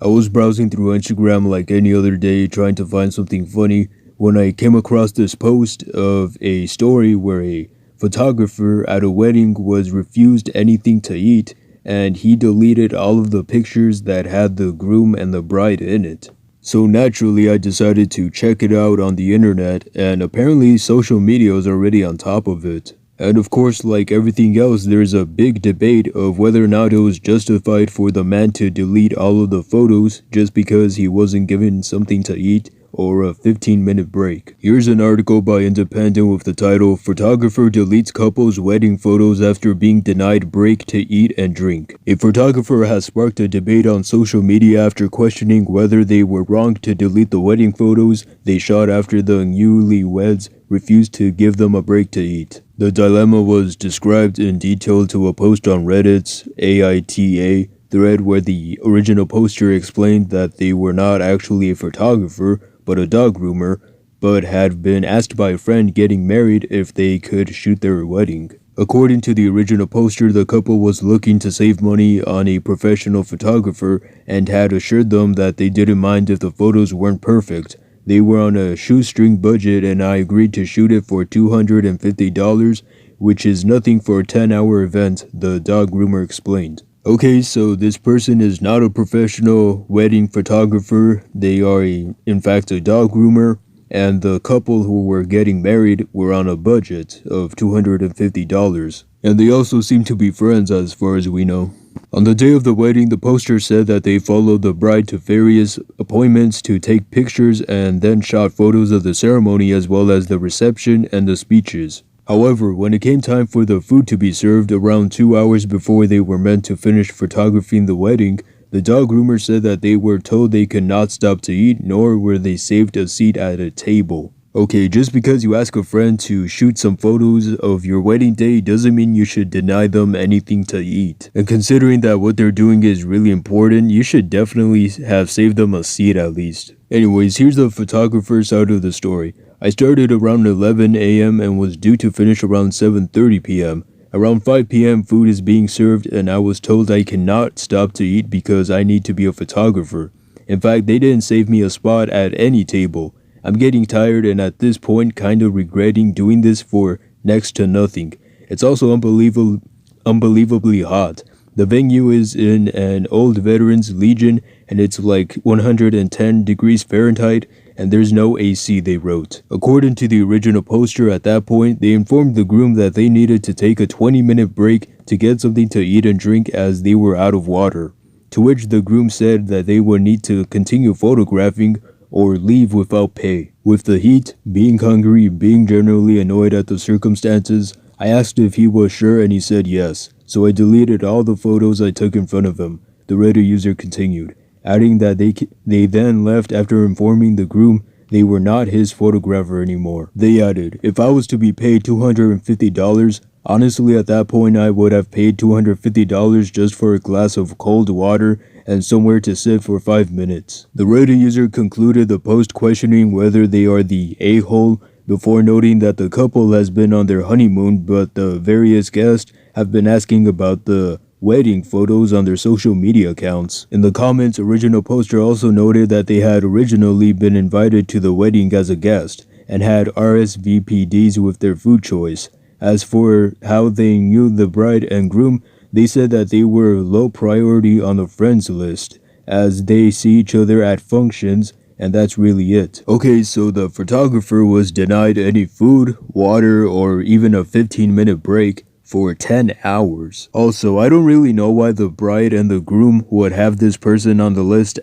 I was browsing through Instagram like any other day trying to find something funny when I came across this post of a story where a photographer at a wedding was refused anything to eat and he deleted all of the pictures that had the groom and the bride in it. So naturally I decided to check it out on the internet, and apparently social media is already on top of it. And of course, like everything else, there's a big debate of whether or not it was justified for the man to delete all of the photos just because he wasn't given something to eat or a 15-minute break. Here's an article by Independent with the title, "Photographer Deletes Couple's Wedding Photos After Being Denied Break to Eat and Drink." A photographer has sparked a debate on social media after questioning whether they were wrong to delete the wedding photos they shot after the newlyweds refused to give them a break to eat. The dilemma was described in detail to a post on Reddit's AITA thread where the original poster explained that they were not actually a photographer but a dog groomer, but had been asked by a friend getting married if they could shoot their wedding. According to the original poster, the couple was looking to save money on a professional photographer and had assured them that they didn't mind if the photos weren't perfect. They were on a shoestring budget and I agreed to shoot it for $250, which is nothing for a 10-hour event, the dog groomer explained. Okay, so this person is not a professional wedding photographer. They are in fact a dog groomer, and the couple who were getting married were on a budget of $250. And they also seem to be friends as far as we know. On the day of the wedding, the poster said that they followed the bride to various appointments to take pictures and then shot photos of the ceremony as well as the reception and the speeches. However, when it came time for the food to be served around 2 hours before they were meant to finish photographing the wedding, the dog groomer said that they were told they could not stop to eat, nor were they saved a seat at a table. Okay, just because you ask a friend to shoot some photos of your wedding day doesn't mean you should deny them anything to eat. And considering that what they're doing is really important, you should definitely have saved them a seat at least. Anyways, here's the photographer's side of the story. I started around 11 a.m. and was due to finish around 7:30 p.m. Around 5 p.m. food is being served and I was told I cannot stop to eat because I need to be a photographer. In fact, they didn't save me a spot at any table. I'm getting tired and at this point kind of regretting doing this for next to nothing. It's also unbelievably hot. The venue is in an old veterans legion and it's like 110 degrees Fahrenheit and there's no AC, they wrote. According to the original poster, at that point, they informed the groom that they needed to take a 20-minute break to get something to eat and drink as they were out of water. To which the groom said that they would need to continue photographing or leave without pay. With the heat, being hungry, being generally annoyed at the circumstances, I asked if he was sure and he said yes. So I deleted all the photos I took in front of him, the Reddit user continued, adding that they then left after informing the groom they were not his photographer anymore. They added, "If I was to be paid $250, honestly at that point I would have paid $250 just for a glass of cold water and somewhere to sit for 5 minutes. The Reddit user concluded the post questioning whether they are the a-hole before noting that the couple has been on their honeymoon, but the various guests have been asking about the wedding photos on their social media accounts. In the comments, original poster also noted that they had originally been invited to the wedding as a guest and had RSVPDs with their food choice. As for how they knew the bride and groom, they said that they were low priority on the friends list, as they see each other at functions, and that's really it. Okay, so the photographer was denied any food, water, or even a 15-minute break for 10 hours. Also, I don't really know why the bride and the groom would have this person on the list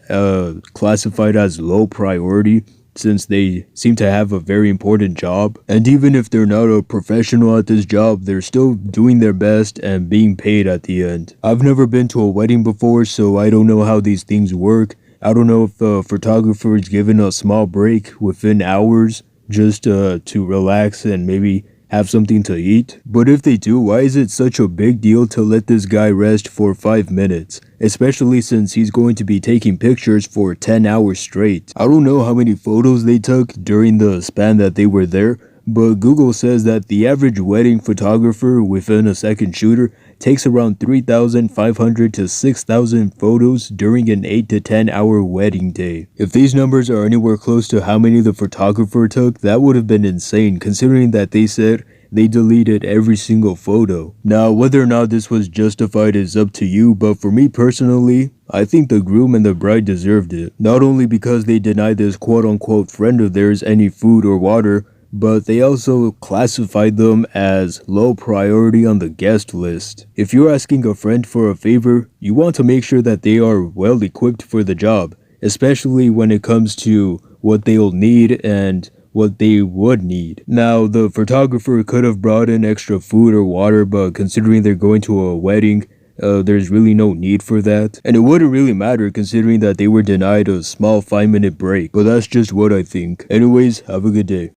classified as low priority, since they seem to have a very important job. And even if they're not a professional at this job, they're still doing their best and being paid at the end. I've never been to a wedding before, so I don't know how these things work. I don't know if a photographer is given a small break within hours just to relax and maybe have something to eat. But if they do, why is it such a big deal to let this guy rest for 5 minutes? Especially since he's going to be taking pictures for 10 hours straight. I don't know how many photos they took during the span that they were there, but Google says that the average wedding photographer within a second shooter takes around 3,500 to 6,000 photos during an 8 to 10 hour wedding day. If these numbers are anywhere close to how many the photographer took, that would have been insane, considering that they said they deleted every single photo. Now, whether or not this was justified is up to you, but for me personally, I think the groom and the bride deserved it. Not only because they denied this quote-unquote friend of theirs any food or water, but they also classified them as low priority on the guest list. If you're asking a friend for a favor, you want to make sure that they are well equipped for the job, especially when it comes to what they'll need and what they would need. Now, the photographer could have brought in extra food or water, but considering they're going to a wedding, there's really no need for that. And it wouldn't really matter considering that they were denied a small 5-minute break. But that's just what I think. Anyways, have a good day.